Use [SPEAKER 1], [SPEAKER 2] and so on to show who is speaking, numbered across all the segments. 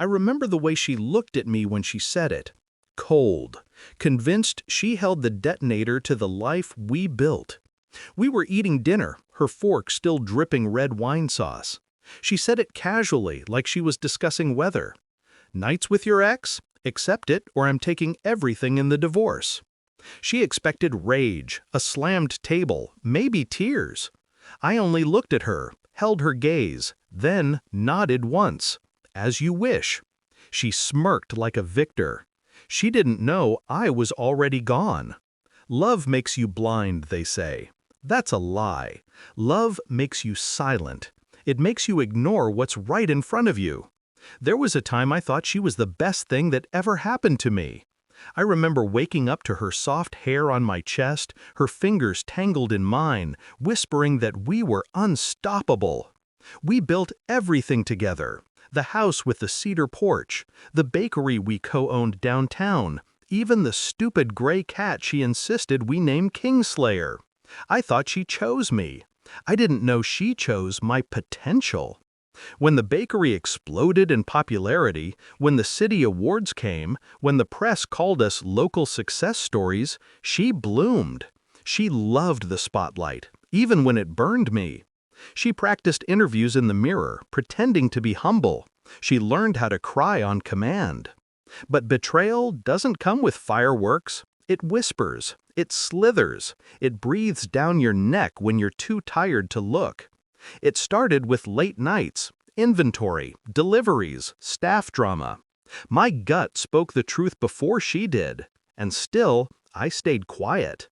[SPEAKER 1] I remember the way she looked at me when she said it. Cold, convinced she held the detonator to the life we built. We were eating dinner, her fork still dripping red wine sauce. She said it casually, like she was discussing weather. "Nights with your ex? Accept it, or I'm taking everything in the divorce." She expected rage, a slammed table, maybe tears. I only looked at her, held her gaze, then nodded once. "As you wish." She smirked like a victor. She didn't know I was already gone. Love makes you blind, they say. That's a lie. Love makes you silent. It makes you ignore what's right in front of you. There was a time I thought she was the best thing that ever happened to me. I remember waking up to her soft hair on my chest, her fingers tangled in mine, whispering that we were unstoppable. We built everything together. The house with the cedar porch, the bakery we co-owned downtown, even the stupid gray cat she insisted we name Kingslayer. I thought she chose me. I didn't know she chose my potential. When the bakery exploded in popularity, when the city awards came, when the press called us local success stories, she bloomed. She loved the spotlight, even when it burned me. She practiced interviews in the mirror, pretending to be humble. She learned how to cry on command. But betrayal doesn't come with fireworks. It whispers, it slithers, it breathes down your neck when you're too tired to look. It started with late nights, inventory, deliveries, staff drama. My gut spoke the truth before she did, and still, I stayed quiet.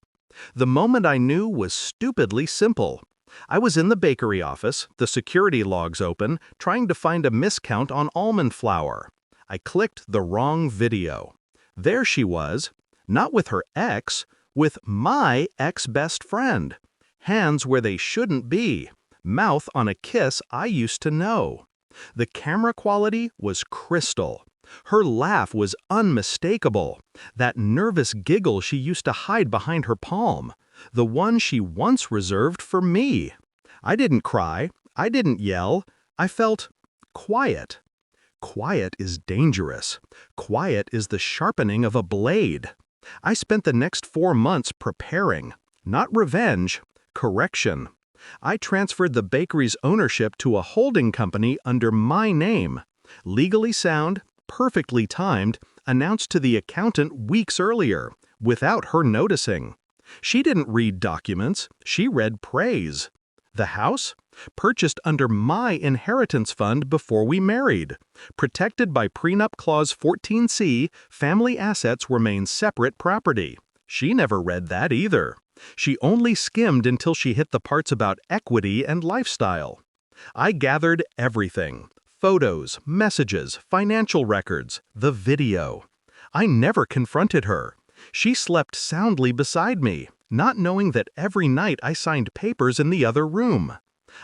[SPEAKER 1] The moment I knew was stupidly simple. I was in the bakery office, the security logs open, trying to find a miscount on almond flour. I clicked the wrong video. There she was, not with her ex, with my ex-best friend. Hands where they shouldn't be. Mouth on a kiss I used to know. The camera quality was crystal. Her laugh was unmistakable. That nervous giggle she used to hide behind her palm. The one she once reserved for me. I didn't cry. I didn't yell. I felt quiet. Quiet is dangerous. Quiet is the sharpening of a blade. I spent the next 4 months preparing. Not revenge, correction. I transferred the bakery's ownership to a holding company under my name. Legally sound, perfectly timed, announced to the accountant weeks earlier, without her noticing. She didn't read documents, she read praise. The house? Purchased under my inheritance fund before we married. Protected by Prenup Clause 14C, family assets remain separate property. She never read that either. She only skimmed until she hit the parts about equity and lifestyle. I gathered everything. Photos, messages, financial records, the video. I never confronted her. She slept soundly beside me, not knowing that every night I signed papers in the other room.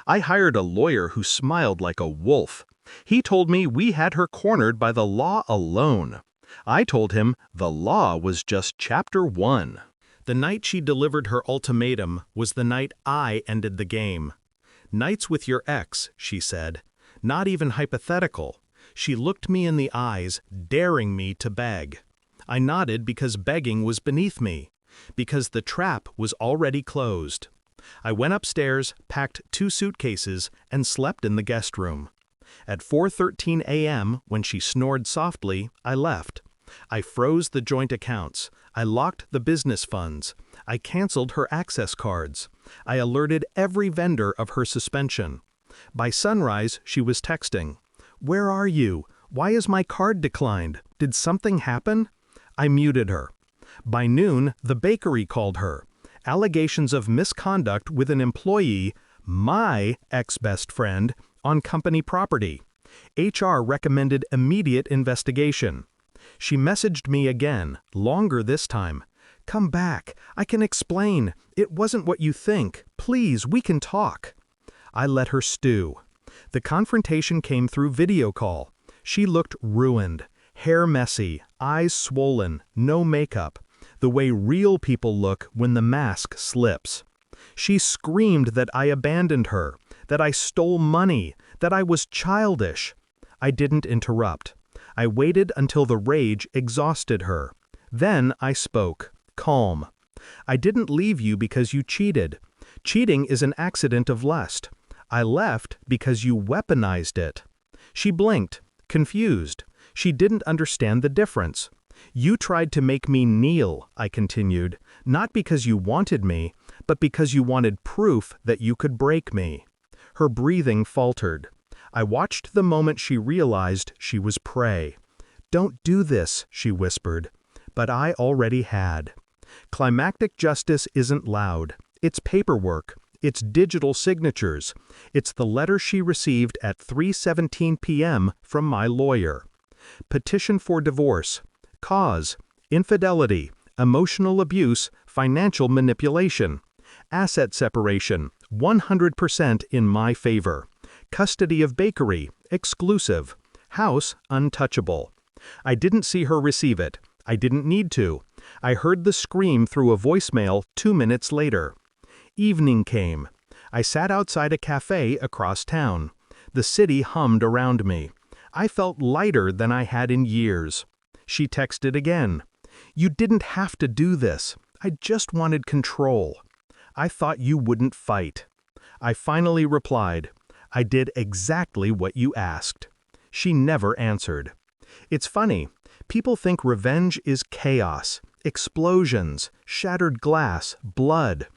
[SPEAKER 1] I hired a lawyer who smiled like a wolf. He told me we had her cornered by the law alone. I told him the law was just chapter 1. The night she delivered her ultimatum was the night I ended the game. "Nights with your ex," she said. Not even hypothetical. She looked me in the eyes, daring me to beg. I nodded because begging was beneath me, because the trap was already closed. I went upstairs, packed 2 suitcases, and slept in the guest room. At 4:13 a.m., when she snored softly, I left. I froze the joint accounts. I locked the business funds. I canceled her access cards. I alerted every vendor of her suspension. By sunrise, she was texting. "Where are you? Why is my card declined? Did something happen?" I muted her. By noon, the bakery called her. Allegations of misconduct with an employee, my ex-best friend, on company property. HR recommended immediate investigation. She messaged me again, longer this time. "Come back. I can explain. It wasn't what you think. Please, we can talk." I let her stew. The confrontation came through video call. She looked ruined. Hair messy, eyes swollen, no makeup. The way real people look when the mask slips. She screamed that I abandoned her, that I stole money, that I was childish. I didn't interrupt. I waited until the rage exhausted her. Then I spoke, calm. I didn't leave you because you cheated. Cheating is an accident of lust. I left because you weaponized it. She blinked, confused. She didn't understand the difference. You tried to make me kneel, I continued, not because you wanted me, but because you wanted proof that you could break me. Her breathing faltered. I watched the moment she realized she was prey. Don't do this, she whispered. But I already had. Climactic justice isn't loud. It's paperwork. It's digital signatures. It's the letter she received at 3:17 p.m. from my lawyer. Petition for divorce. Cause: infidelity, emotional abuse, financial manipulation. Asset separation, 100% in my favor. Custody of bakery, exclusive. House, untouchable. I didn't see her receive it. I didn't need to. I heard the scream through a voicemail 2 minutes later. Evening came. I sat outside a cafe across town. The city hummed around me. I felt lighter than I had in years. She texted again. You didn't have to do this. I just wanted control. I thought you wouldn't fight. I finally replied. I did exactly what you asked. She never answered. It's funny. People think revenge is chaos, explosions, shattered glass, blood.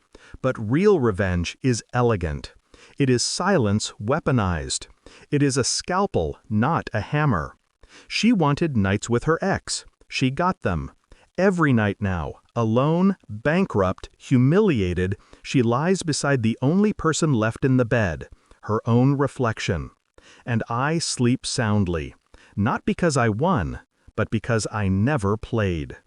[SPEAKER 1] But real revenge is elegant. It is silence weaponized. It is a scalpel, not a hammer. She wanted nights with her ex. She got them. Every night now, alone, bankrupt, humiliated, she lies beside the only person left in the bed, her own reflection. And I sleep soundly, not because I won, but because I never played.